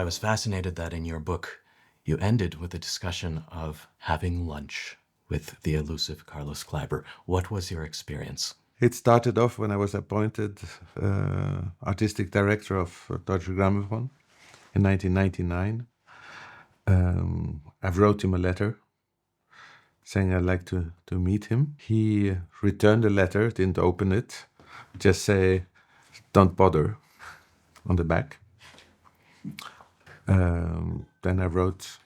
I was fascinated that in your book you ended with a discussion of having lunch with the elusive Carlos Kleiber. What was your experience? It started off when I was appointed artistic director of Deutsche Grammophon in 1999. I wrote him a letter saying I'd like to meet him. He returned the letter, didn't open it, just say, "Don't bother," on the back. Then I wrote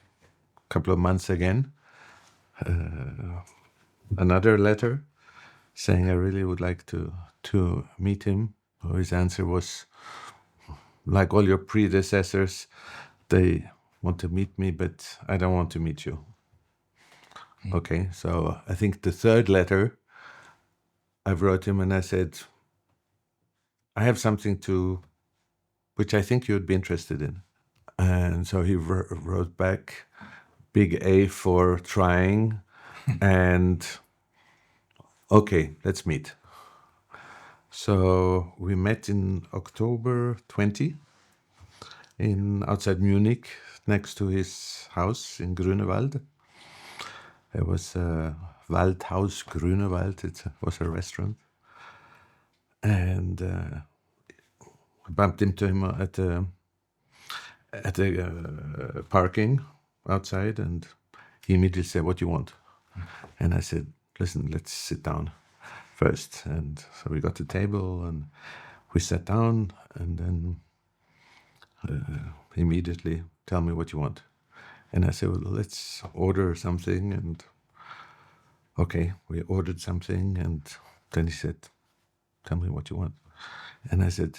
a couple of months again, another letter saying I really would like to meet him. His answer was, like all your predecessors, they want to meet me, but I don't want to meet you. Okay, so I think the third letter I wrote him and I said, I have something which I think you'd be interested in. And so he wrote back, big A for trying, and okay, let's meet. So we met in October 20 outside Munich, next to his house in Grünewald. It was Waldhaus Grünewald. It was a restaurant. And I bumped into him at the parking outside, and he immediately said, "What do you want?" And I said, "Listen, let's sit down first." And so we got the table and we sat down, and then immediately, "Tell me what you want." And I said, "Well, let's order something." And okay, we ordered something, and then he said, "Tell me what you want." And I said,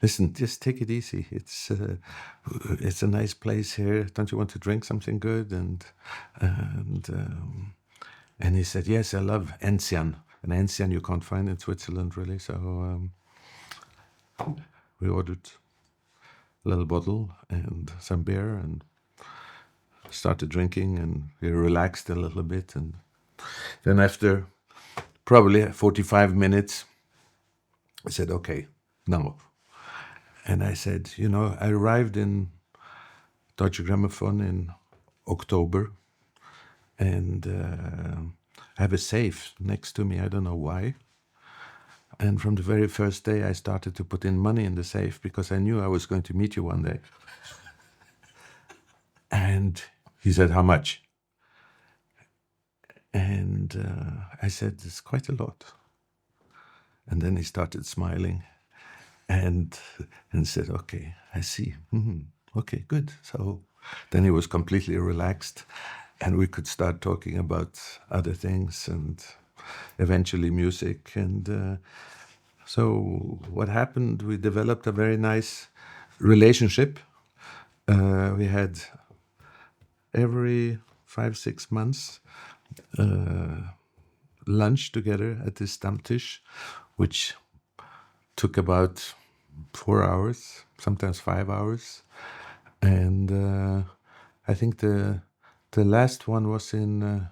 "Listen, just take it easy. It's a nice place here. Don't you want to drink something good?" And he said, "Yes, I love Enzian." And Enzian you can't find in Switzerland, really. So we ordered a little bottle and some beer and started drinking, and we relaxed a little bit. And then after probably 45 minutes, I said, "Okay, now." And I said, I arrived in Deutsche Grammophon in October, and I have a safe next to me. I don't know why. And from the very first day, I started to put in money in the safe because I knew I was going to meet you one day. And he said, "How much?" And I said, "It's quite a lot." And then he started smiling and said, "Okay, I see. Okay, good." So then he was completely relaxed, and we could start talking about other things and eventually music. And so what happened, we developed a very nice relationship. We had every 5-6 months lunch together at this Stammtisch, which took about 4 hours, sometimes 5 hours. And I think the last one was in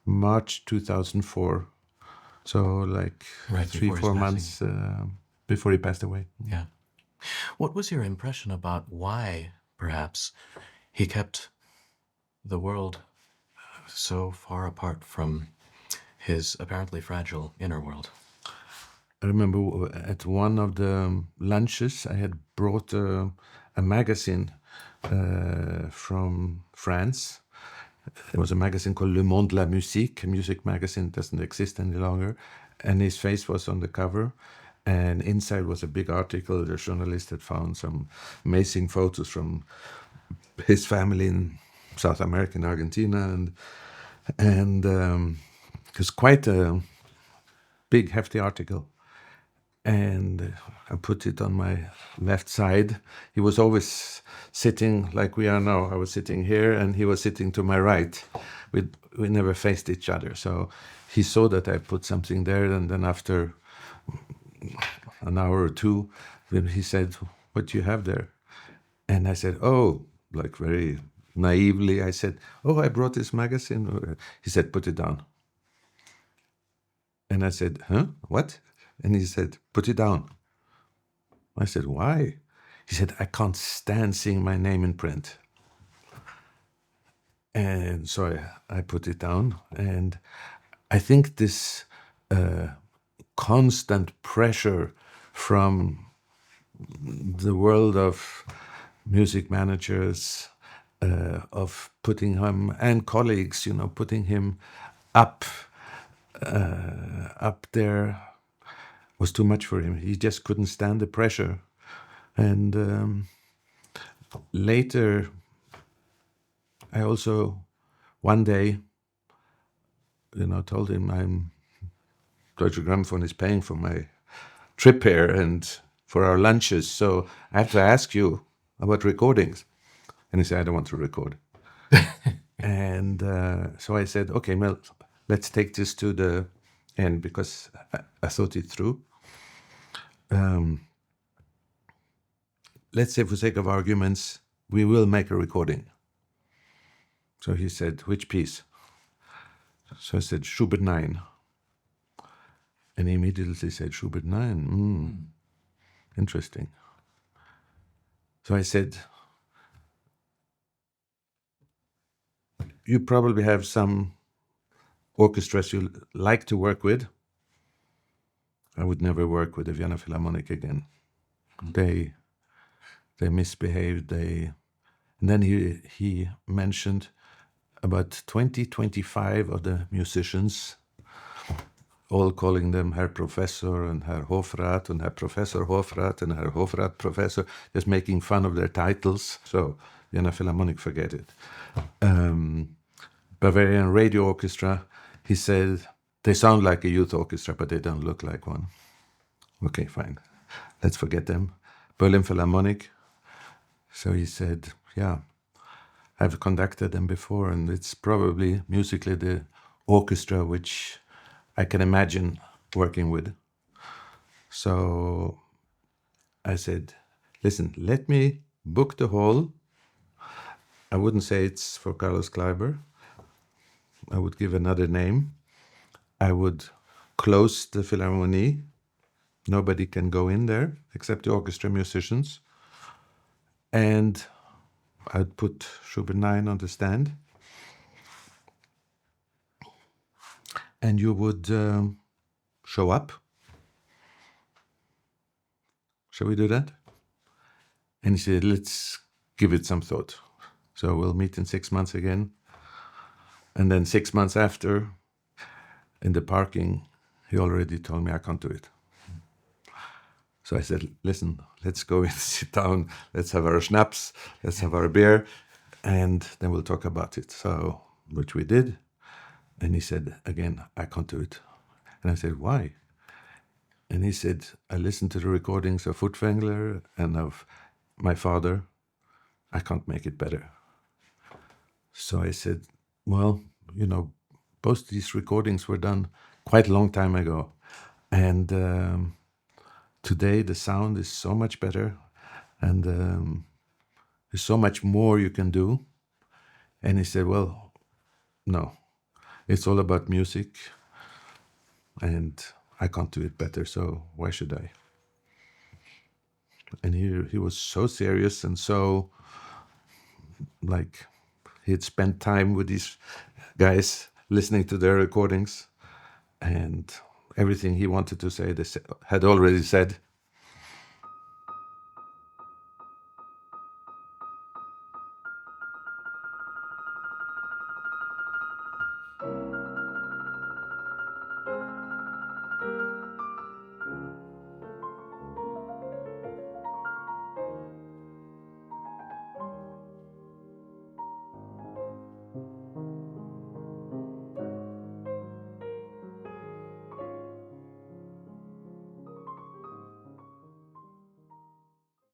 March 2004. So like Right, 3-4 months before he passed away. Yeah. What was your impression about why, perhaps, he kept the world so far apart from his apparently fragile inner world? I remember at one of the lunches, I had brought a magazine from France. There was a magazine called Le Monde la Musique, a music magazine, doesn't exist any longer. And his face was on the cover. And inside was a big article. The journalist had found some amazing photos from his family in South America, in Argentina. And it was quite a big, hefty article. And I put it on my left side. He was always sitting like we are now. I was sitting here, and he was sitting to my right. We never faced each other. So he saw that I put something there, and then after an hour or two, then he said, "What do you have there?" And I said, "Oh," like very naively, I said, "Oh, I brought this magazine." He said, "Put it down." And I said, "Huh? What?" And he said, "Put it down." I said, "Why?" He said, I can't stand seeing my name in print. And so I put it down. And I think this constant pressure from the world of music managers, of putting him, and colleagues, putting him up there, was too much for him. He just couldn't stand the pressure. And later, I also, one day, told him Deutsche Grammophon is paying for my trip here and for our lunches, so I have to ask you about recordings. And he said, I don't want to record. And so I said, okay, well, let's take this to the end, because I thought it through. Let's say, for sake of arguments, we will make a recording. So he said, which piece? So I said, Schubert 9. And he immediately said, Schubert 9? Interesting. So I said, you probably have some orchestras you like to work with. I would never work with the Vienna Philharmonic again. They misbehaved. And then he mentioned about 25 of the musicians, all calling them Herr Professor and Herr Hofrat and Herr Professor Hofrat and Herr Hofrat Professor, just making fun of their titles. So Vienna Philharmonic, forget it. Bavarian Radio Orchestra, he said, they sound like a youth orchestra, but they don't look like one. Okay, fine. Let's forget them. Berlin Philharmonic. So he said, yeah, I've conducted them before, and it's probably musically the orchestra which I can imagine working with. So I said, listen, let me book the hall. I wouldn't say it's for Carlos Kleiber. I would give another name. I would close the Philharmonie. Nobody can go in there except the orchestra musicians. And I'd put Schubert 9 on the stand. And you would show up. Shall we do that? And he said, let's give it some thought. So we'll meet in 6 months again. And then 6 months after, in the parking, he already told me I can't do it. So I said, listen, let's go and sit down. Let's have our schnapps. Let's have our beer. And then we'll talk about it. So, which we did. And he said, again, I can't do it. And I said, why? And he said, I listened to the recordings of Furtwängler and of my father. I can't make it better. So I said, well, both these recordings were done quite a long time ago. And today the sound is so much better. And there's so much more you can do. And he said, well, no, it's all about music. And I can't do it better, so why should I? And he was so serious and so, like, he had spent time with these guys listening to their recordings, and everything he wanted to say, they had already said.